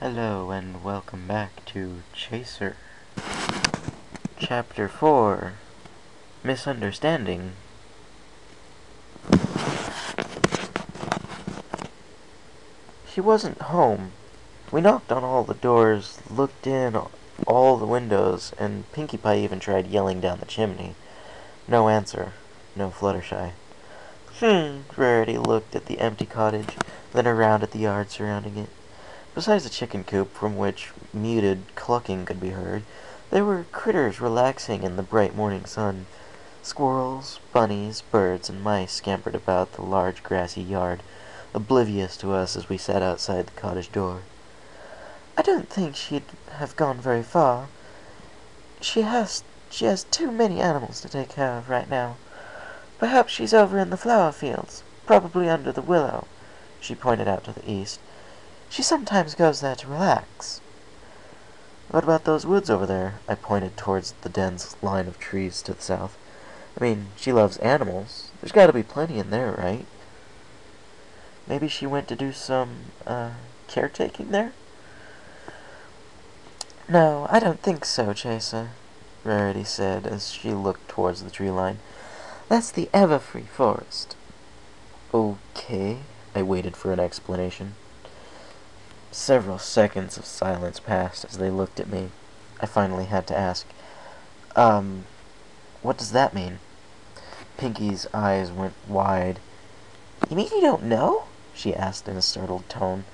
Hello and welcome back to Chaser. Chapter 4, Misunderstanding. She wasn't home. We knocked on all the doors, looked in all the windows, and Pinkie Pie even tried yelling down the chimney. No answer. No Fluttershy. Rarity looked at the empty cottage, then around at the yard surrounding it. Besides the chicken coop, from which muted clucking could be heard, there were critters relaxing in the bright morning sun. Squirrels, bunnies, birds, and mice scampered about the large grassy yard, oblivious to us as we sat outside the cottage door. "I don't think she'd have gone very far. She has too many animals to take care of right now. Perhaps she's over in the flower fields, probably under the willow." She pointed out to the east. "She sometimes goes there to relax." "What about those woods over there?" I pointed towards the dense line of trees to the south. "I mean, she loves animals. There's got to be plenty in there, right? Maybe she went to do some, caretaking there?" "No, I don't think so, Chaser," Rarity said as she looked towards the tree line. "That's the Everfree Forest." "Okay." I waited for an explanation. Several seconds of silence passed as they looked at me. I finally had to ask, what does that mean?" Pinkie's eyes went wide. "You mean you don't know?" she asked in a startled tone.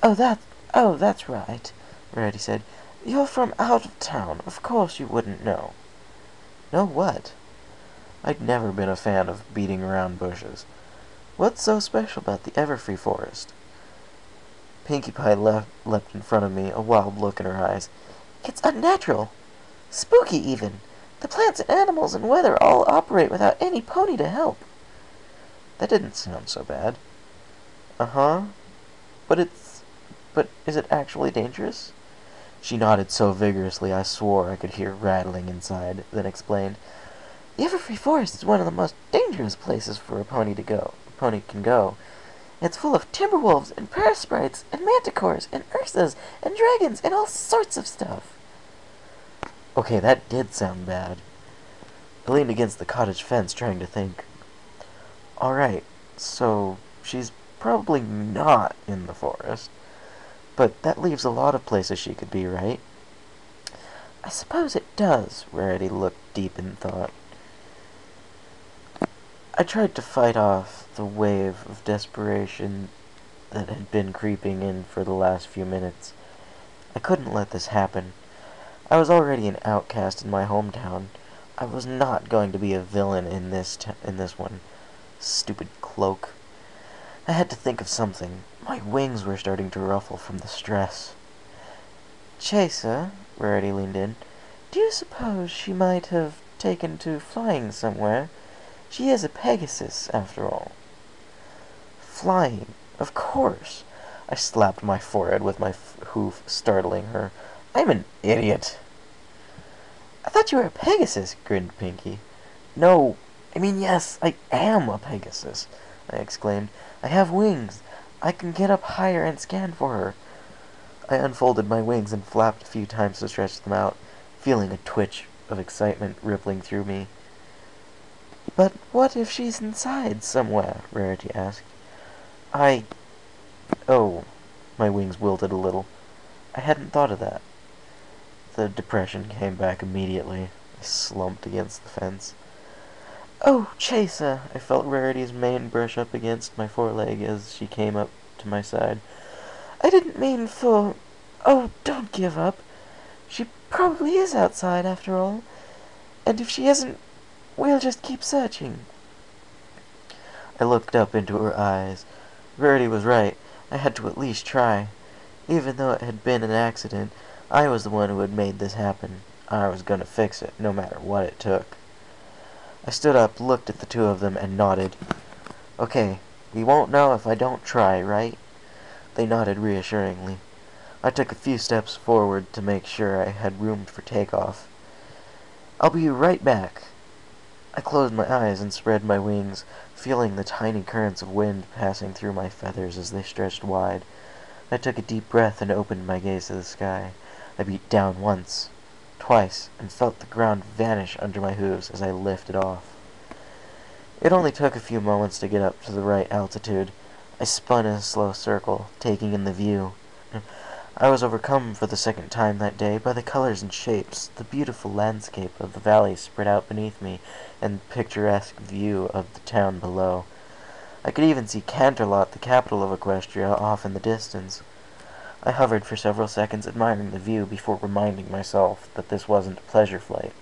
Oh, that's right," Rarity said. "You're from out of town. Of course you wouldn't know." "Know what?" I'd never been a fan of beating around bushes. What's so special about the Everfree Forest? Pinkie Pie leapt in front of me, a wild look in her eyes. "It's unnatural. Spooky, even. The plants and animals and weather all operate without any pony to help." That didn't sound so bad. "Uh-huh. But is it actually dangerous?" She nodded so vigorously I swore I could hear rattling inside, then explained. "The Everfree Forest is one of the most dangerous places for a pony to go. A pony can go. It's full of timberwolves and parasprites and manticores and ursas and dragons and all sorts of stuff." Okay, that did sound bad. I leaned against the cottage fence trying to think. Alright, so she's probably not in the forest. But that leaves a lot of places she could be, right? "I suppose it does." Rarity looked deep in thought. I tried to fight off the wave of desperation that had been creeping in for the last few minutes. I couldn't let this happen. I was already an outcast in my hometown. I was not going to be a villain in this one. Stupid cloak. I had to think of something. My wings were starting to ruffle from the stress. "Chaser," Rarity leaned in, "do you suppose she might have taken to flying somewhere? She is a Pegasus, after all." "Flying? Of course." I slapped my forehead with my hoof, startling her. "I'm an idiot." "I thought you were a Pegasus," grinned Pinkie. "No, I mean, yes, I am a Pegasus," I exclaimed. "I have wings. I can get up higher and scan for her." I unfolded my wings and flapped a few times to stretch them out, feeling a twitch of excitement rippling through me. "But what if she's inside somewhere?" Rarity asked. Oh, my wings wilted a little. I hadn't thought of that. The depression came back immediately. I slumped against the fence. "Oh, Chaser!" I felt Rarity's mane brush up against my foreleg as she came up to my side. "I didn't mean for... Oh, don't give up. She probably is outside, after all. And if she isn't, we'll just keep searching." I looked up into her eyes. Rarity was right. I had to at least try. Even though it had been an accident, I was the one who had made this happen. I was going to fix it, no matter what it took. I stood up, looked at the two of them, and nodded. "Okay, we won't know if I don't try, right?" They nodded reassuringly. I took a few steps forward to make sure I had room for takeoff. "I'll be right back." I closed my eyes and spread my wings, feeling the tiny currents of wind passing through my feathers as they stretched wide. I took a deep breath and opened my gaze to the sky. I beat down once, twice, and felt the ground vanish under my hooves as I lifted off. It only took a few moments to get up to the right altitude. I spun in a slow circle, taking in the view. I was overcome for the second time that day by the colors and shapes, the beautiful landscape of the valley spread out beneath me, and the picturesque view of the town below. I could even see Canterlot, the capital of Equestria, off in the distance. I hovered for several seconds admiring the view before reminding myself that this wasn't a pleasure flight.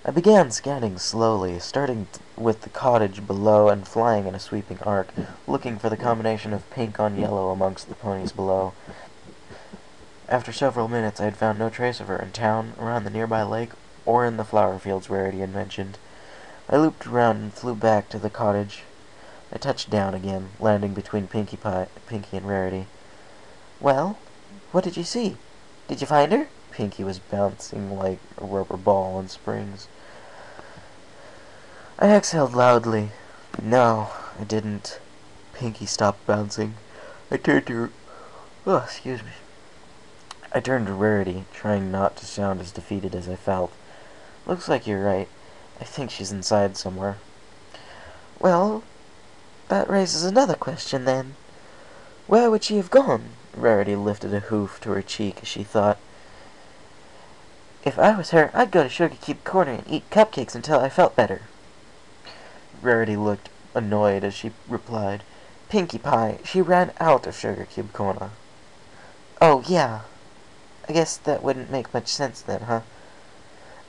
I began scanning slowly, starting with the cottage below and flying in a sweeping arc, looking for the combination of pink on yellow amongst the ponies below. After several minutes I had found no trace of her in town, around the nearby lake, or in the flower fields Rarity had mentioned. I looped around and flew back to the cottage. I touched down again, landing between Pinkie and Rarity. "Well, what did you see? Did you find her?" Pinkie was bouncing like a rubber ball on springs. I exhaled loudly. "No, I didn't." Pinkie stopped bouncing. I turned to Rarity, trying not to sound as defeated as I felt. "Looks like you're right. I think she's inside somewhere." "Well, that raises another question, then. Where would she have gone?" Rarity lifted a hoof to her cheek as she thought. "If I was her, I'd go to Sugar Cube Corner and eat cupcakes until I felt better." Rarity looked annoyed as she replied, "Pinkie Pie, she ran out of Sugar Cube Corner." "Oh, yeah. I guess that wouldn't make much sense then, huh?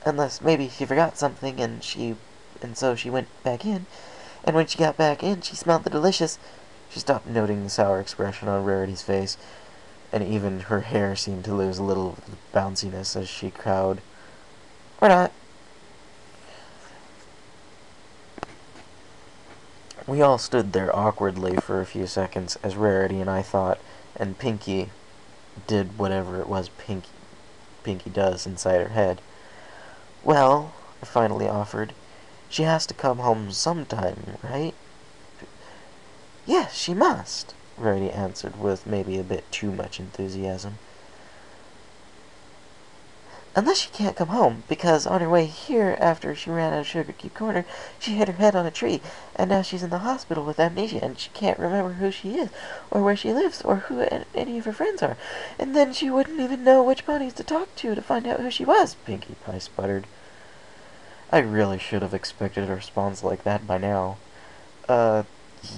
Unless maybe she forgot something and so she went back in. And when she got back in, she smelled the delicious—" She stopped, noting the sour expression on Rarity's face, and even her hair seemed to lose a little of the bounciness as she crowed, "Or not." We all stood there awkwardly for a few seconds, as Rarity and I thought, and Pinkie did whatever it was Pinkie does inside her head. "Well," I finally offered, "she has to come home sometime, right?" "Yes, she must," Rarity answered with maybe a bit too much enthusiasm. "Unless she can't come home, because on her way here after she ran out of Sugar Cube Corner, she hit her head on a tree, and now she's in the hospital with amnesia, and she can't remember who she is, or where she lives, or who any of her friends are. And then she wouldn't even know which ponies to talk to find out who she was," Pinkie Pie sputtered. I really should have expected a response like that by now.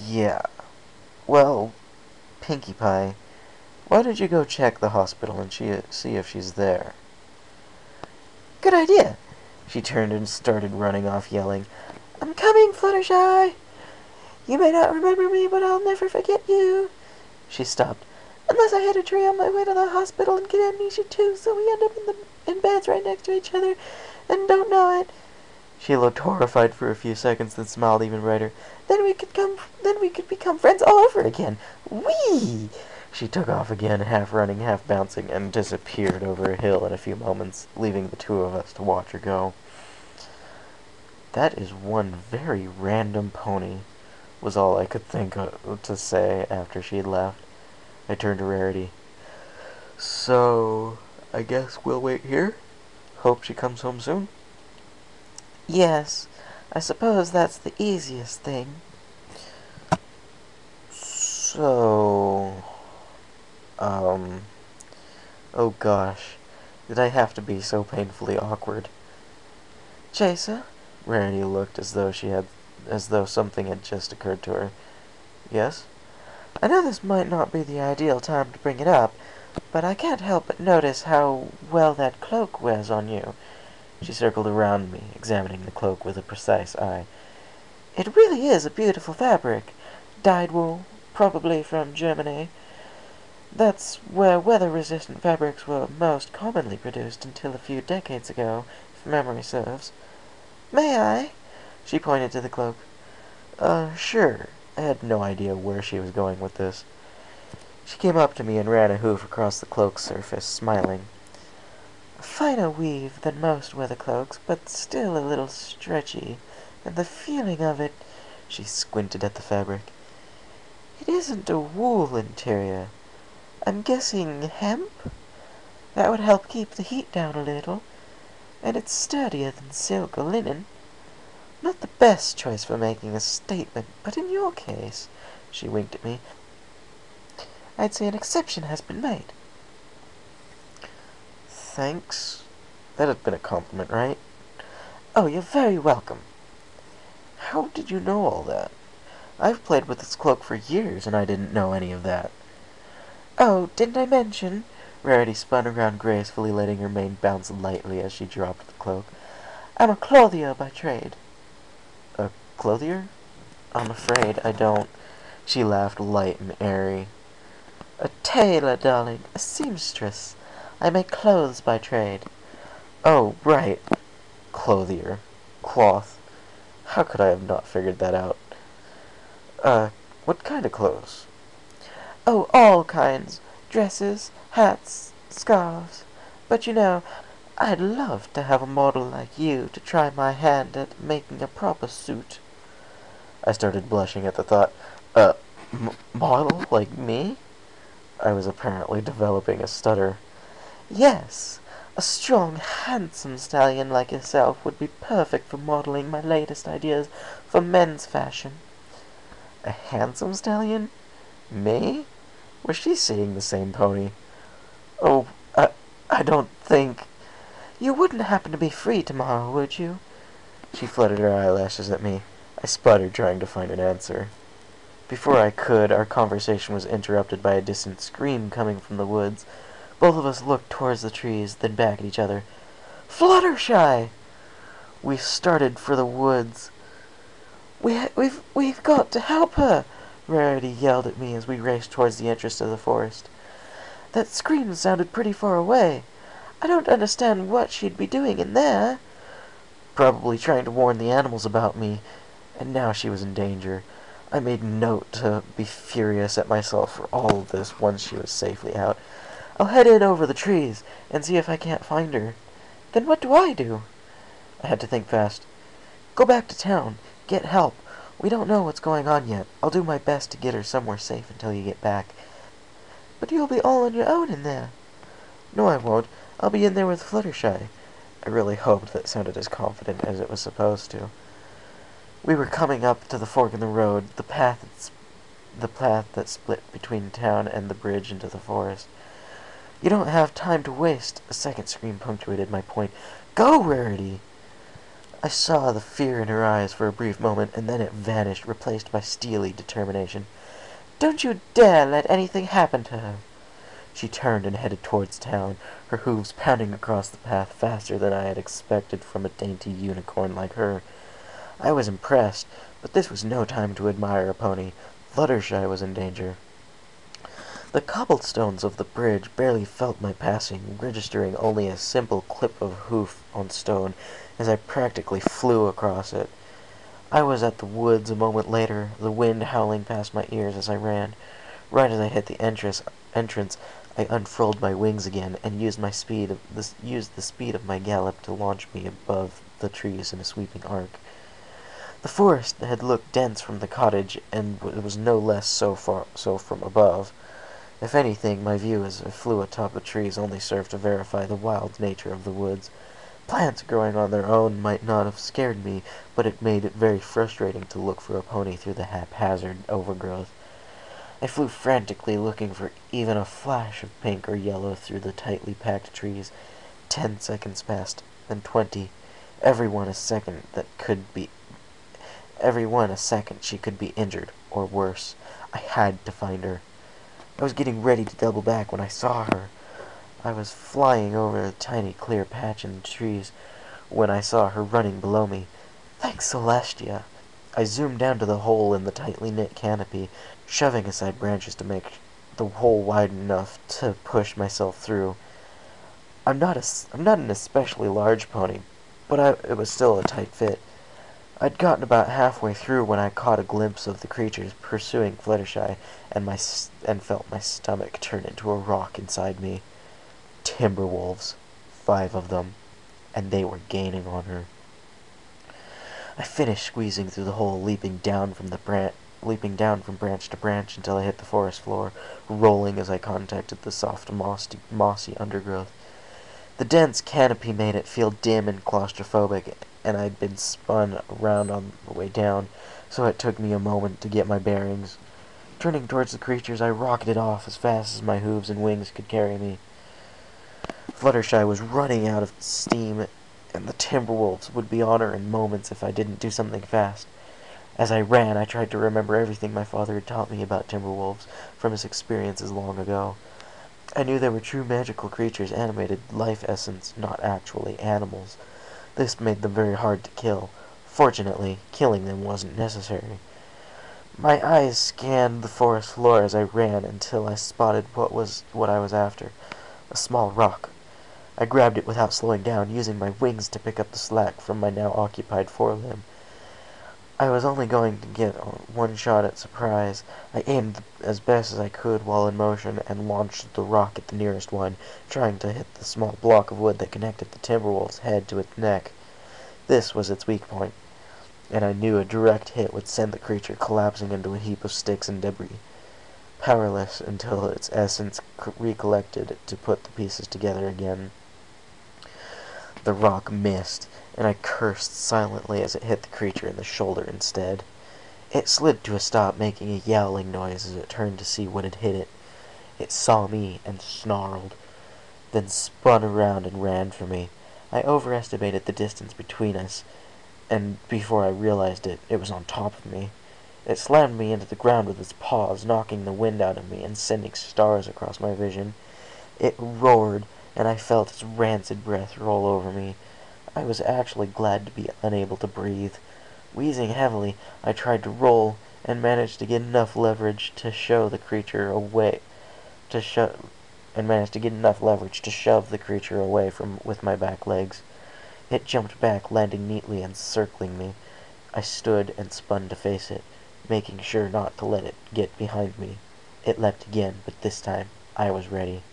Yeah. Well, Pinkie Pie, why don't you go check the hospital and see if she's there?" "Good idea." She turned and started running off, yelling, "I'm coming, Fluttershy! You may not remember me, but I'll never forget you." She stopped. "Unless I hit a tree on my way to the hospital and get amnesia too, so we end up in beds right next to each other and don't know it." She looked horrified for a few seconds, then smiled even brighter. Then we could become friends all over again. Whee!" She took off again, half running, half bouncing, and disappeared over a hill in a few moments, leaving the two of us to watch her go. "That is one very random pony," was all I could think to say after she had left. I turned to Rarity. "So, I guess we'll wait here? Hope she comes home soon?" "Yes, I suppose that's the easiest thing." "So... oh gosh, did I have to be so painfully awkward?" "Chaser?" Rarity looked as though something had just occurred to her. "Yes?" "I know this might not be the ideal time to bring it up, but I can't help but notice how well that cloak wears on you." She circled around me, examining the cloak with a precise eye. "It really is a beautiful fabric. Dyed wool, probably from Germany. That's where weather-resistant fabrics were most commonly produced until a few decades ago, if memory serves. May I?" She pointed to the cloak. Sure." I had no idea where she was going with this. She came up to me and ran a hoof across the cloak's surface, smiling. "Finer weave than most weather cloaks, but still a little stretchy. And the feeling of it—" She squinted at the fabric. It isn't a wool interior. I'm guessing hemp? That would help keep the heat down a little, and it's sturdier than silk or linen. Not the best choice for making a statement, but in your case, she winked at me, I'd say an exception has been made. Thanks. That had been a compliment, right? Oh, you're very welcome. How did you know all that? I've played with this cloak for years, and I didn't know any of that. Oh, didn't I mention? Rarity spun around gracefully, letting her mane bounce lightly as she dropped the cloak. I'm a clothier by trade. A clothier? I'm afraid I don't. She laughed light and airy. A tailor, darling. A seamstress. I make clothes by trade. Oh, right. Clothier. Cloth. How could I have not figured that out? What kind of clothes? Oh, all kinds. Dresses, hats, scarves. But you know, I'd love to have a model like you to try my hand at making a proper suit. I started blushing at the thought. Model like me? I was apparently developing a stutter. Yes, a strong, handsome stallion like yourself would be perfect for modeling my latest ideas for men's fashion. A handsome stallion? Me? Was she seeing the same pony? Oh, I don't think... You wouldn't happen to be free tomorrow, would you? She fluttered her eyelashes at me. I sputtered, trying to find an answer. Before I could, our conversation was interrupted by a distant scream coming from the woods. Both of us looked towards the trees, then back at each other. Fluttershy! We started for the woods. We've got to help her! Rarity yelled at me as we raced towards the entrance to the forest. That scream sounded pretty far away. I don't understand what she'd be doing in there. Probably trying to warn the animals about me, and now she was in danger. I made note to be furious at myself for all of this once she was safely out. I'll head in over the trees and see if I can't find her. Then what do I do? I had to think fast. Go back to town. Get help. We don't know what's going on yet. I'll do my best to get her somewhere safe until you get back. But you'll be all on your own in there. No, I won't. I'll be in there with Fluttershy. I really hoped that sounded as confident as it was supposed to. We were coming up to the fork in the road, the path that split between town and the bridge into the forest. You don't have time to waste, a second scream punctuated my point. Go, Rarity! I saw the fear in her eyes for a brief moment, and then it vanished, replaced by steely determination. Don't you dare let anything happen to her! She turned and headed towards town, her hooves pounding across the path faster than I had expected from a dainty unicorn like her. I was impressed, but this was no time to admire a pony. Fluttershy was in danger. The cobblestones of the bridge barely felt my passing, registering only a simple clip of hoof on stone as I practically flew across it. I was at the woods a moment later, the wind howling past my ears as I ran. Right as I hit the entrance, I unfurled my wings again and used the speed of my gallop to launch me above the trees in a sweeping arc. The forest had looked dense from the cottage, and it was no less so from above. If anything, my view as I flew atop the trees only served to verify the wild nature of the woods. Plants growing on their own might not have scared me, but it made it very frustrating to look for a pony through the haphazard overgrowth. I flew frantically, looking for even a flash of pink or yellow through the tightly packed trees. 10 seconds passed, then 20. Every one a second she could be injured, or worse. I had to find her. I was getting ready to double back when I saw her. I was flying over a tiny clear patch in the trees when I saw her running below me. Thanks, Celestia! I zoomed down to the hole in the tightly knit canopy, shoving aside branches to make the hole wide enough to push myself through. I'm not an especially large pony, but it was still a tight fit. I'd gotten about halfway through when I caught a glimpse of the creatures pursuing Fluttershy, and felt my stomach turn into a rock inside me. Timberwolves. 5 of them. And they were gaining on her. I finished squeezing through the hole, leaping down from the leaping down from branch to branch until I hit the forest floor, rolling as I contacted the soft, mossy undergrowth. The dense canopy made it feel dim and claustrophobic, and I'd been spun around on the way down, so it took me a moment to get my bearings. Turning towards the creatures, I rocketed off as fast as my hooves and wings could carry me. Fluttershy was running out of steam, and the Timberwolves would be on her in moments if I didn't do something fast. As I ran, I tried to remember everything my father had taught me about Timberwolves from his experiences long ago. I knew they were true magical creatures, animated life essence, not actually animals. This made them very hard to kill. Fortunately, killing them wasn't necessary. My eyes scanned the forest floor as I ran until I spotted what I was after. A small rock. I grabbed it without slowing down, using my wings to pick up the slack from my now occupied forelimb. I was only going to get one shot at surprise. I aimed as best as I could while in motion and launched the rock at the nearest one, trying to hit the small block of wood that connected the Timberwolf's head to its neck. This was its weak point, and I knew a direct hit would send the creature collapsing into a heap of sticks and debris, powerless until its essence recollected to put the pieces together again. The rock missed, and I cursed silently as it hit the creature in the shoulder instead. It slid to a stop, making a yowling noise as it turned to see what had hit it. It saw me and snarled, then spun around and ran for me. I overestimated the distance between us, and before I realized it, it was on top of me. It slammed me into the ground with its paws, knocking the wind out of me and sending stars across my vision. It roared, and I felt its rancid breath roll over me. I was actually glad to be unable to breathe. Wheezing heavily, I tried to roll, and managed to get enough leverage to shove the creature away with my back legs. It jumped back, landing neatly and circling me. I stood and spun to face it, making sure not to let it get behind me. It leapt again, but this time I was ready.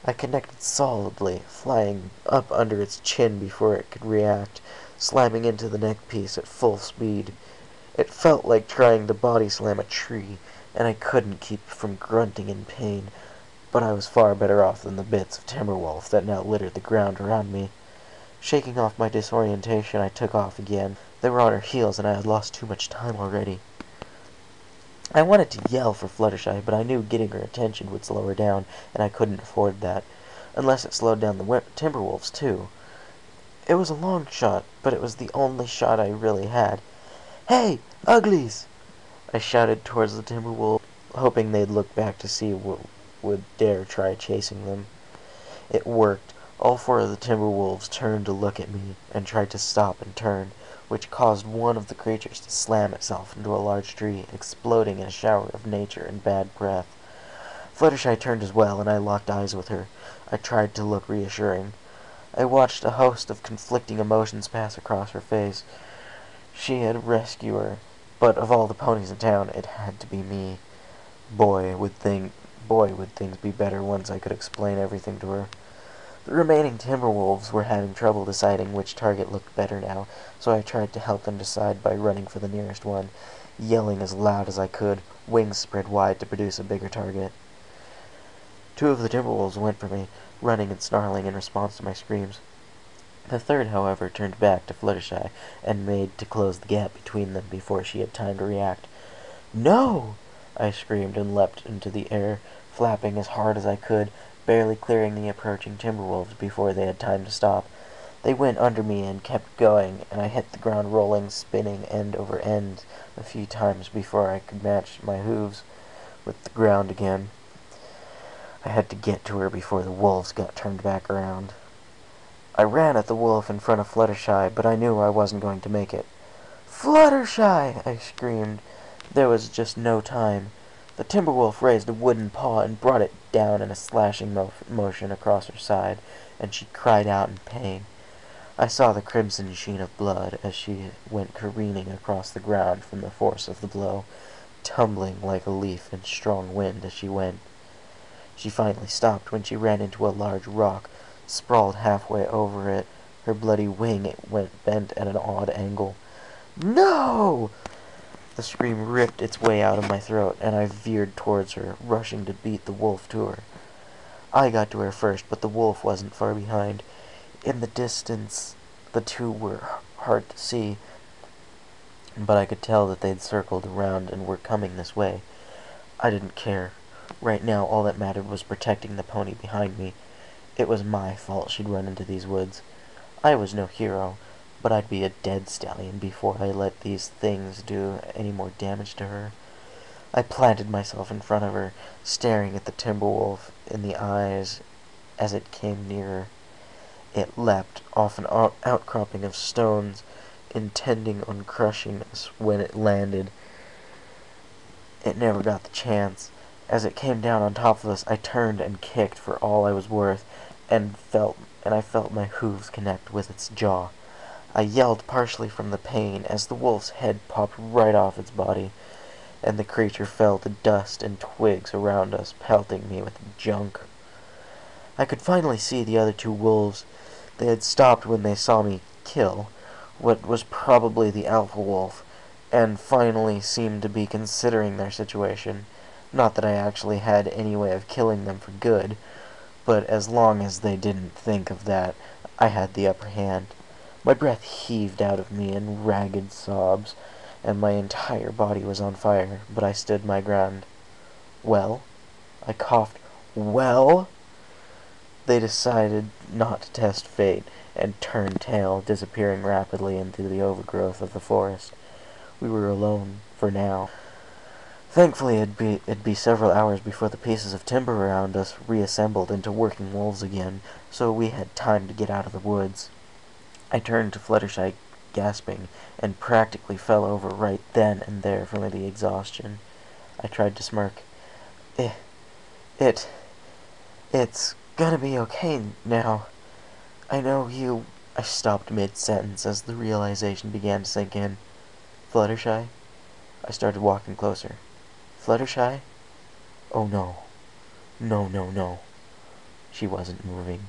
I connected solidly, flying up under its chin before it could react, slamming into the neck piece at full speed. It felt like trying to body slam a tree, and I couldn't keep from grunting in pain, but I was far better off than the bits of Timberwolf that now littered the ground around me. Shaking off my disorientation, I took off again. They were on her heels, and I had lost too much time already. I wanted to yell for Fluttershy, but I knew getting her attention would slow her down, and I couldn't afford that, unless it slowed down the Timberwolves too. It was a long shot, but it was the only shot I really had. "Hey, uglies!" I shouted towards the Timberwolves, hoping they'd look back to see what would dare try chasing them. It worked. All four of the Timberwolves turned to look at me, and tried to stop and turn, which caused one of the creatures to slam itself into a large tree, exploding in a shower of nature and bad breath. Fluttershy turned as well, and I locked eyes with her. I tried to look reassuring. I watched a host of conflicting emotions pass across her face. She had a rescuer, but of all the ponies in town, it had to be me. Boy, would things be better once I could explain everything to her. The remaining Timberwolves were having trouble deciding which target looked better now, so I tried to help them decide by running for the nearest one, yelling as loud as I could, wings spread wide to produce a bigger target. Two of the Timberwolves went for me, running and snarling in response to my screams. The third, however, turned back to Fluttershy and made to close the gap between them before she had time to react. "No!" I screamed and leapt into the air, flapping as hard as I could, barely clearing the approaching Timberwolves before they had time to stop. They went under me and kept going, and I hit the ground rolling, spinning end over end a few times before I could match my hooves with the ground again. I had to get to her before the wolves got turned back around. I ran at the wolf in front of Fluttershy, but I knew I wasn't going to make it. "Fluttershy!" I screamed. There was just no time. The Timberwolf raised a wooden paw and brought it down in a slashing motion across her side, and she cried out in pain. I saw the crimson sheen of blood as she went careening across the ground from the force of the blow, tumbling like a leaf in strong wind as she went. She finally stopped when she ran into a large rock, sprawled halfway over it. Her bloody wing went bent at an odd angle. "No!" The scream ripped its way out of my throat, and I veered towards her, rushing to beat the wolf to her. I got to her first, but the wolf wasn't far behind. In the distance, the two were hard to see, but I could tell that they'd circled around and were coming this way. I didn't care. Right now, all that mattered was protecting the pony behind me. It was my fault she'd run into these woods. I was no hero, but I'd be a dead stallion before I let these things do any more damage to her. I planted myself in front of her, staring at the timber wolf in the eyes as it came nearer. It leapt off an outcropping of stones, intending on crushing us when it landed. It never got the chance. As it came down on top of us, I turned and kicked for all I was worth, and I felt my hooves connect with its jaw. I yelled partially from the pain as the wolf's head popped right off its body, and the creature fell to dust and twigs around us, pelting me with junk. I could finally see the other two wolves. They had stopped when they saw me kill what was probably the alpha wolf, and finally seemed to be considering their situation. Not that I actually had any way of killing them for good, but as long as they didn't think of that, I had the upper hand. My breath heaved out of me in ragged sobs, and my entire body was on fire, but I stood my ground. Well? I coughed. Well? They decided not to test fate, and turned tail, disappearing rapidly into the overgrowth of the forest. We were alone, for now. Thankfully, it'd be several hours before the pieces of timber around us reassembled into working wolves again, so we had time to get out of the woods. I turned to Fluttershy, gasping, and practically fell over right then and there from the exhaustion. I tried to smirk. It's gonna be okay now. I know you... I stopped mid-sentence as the realization began to sink in. Fluttershy? I started walking closer. Fluttershy? Oh no. No. She wasn't moving.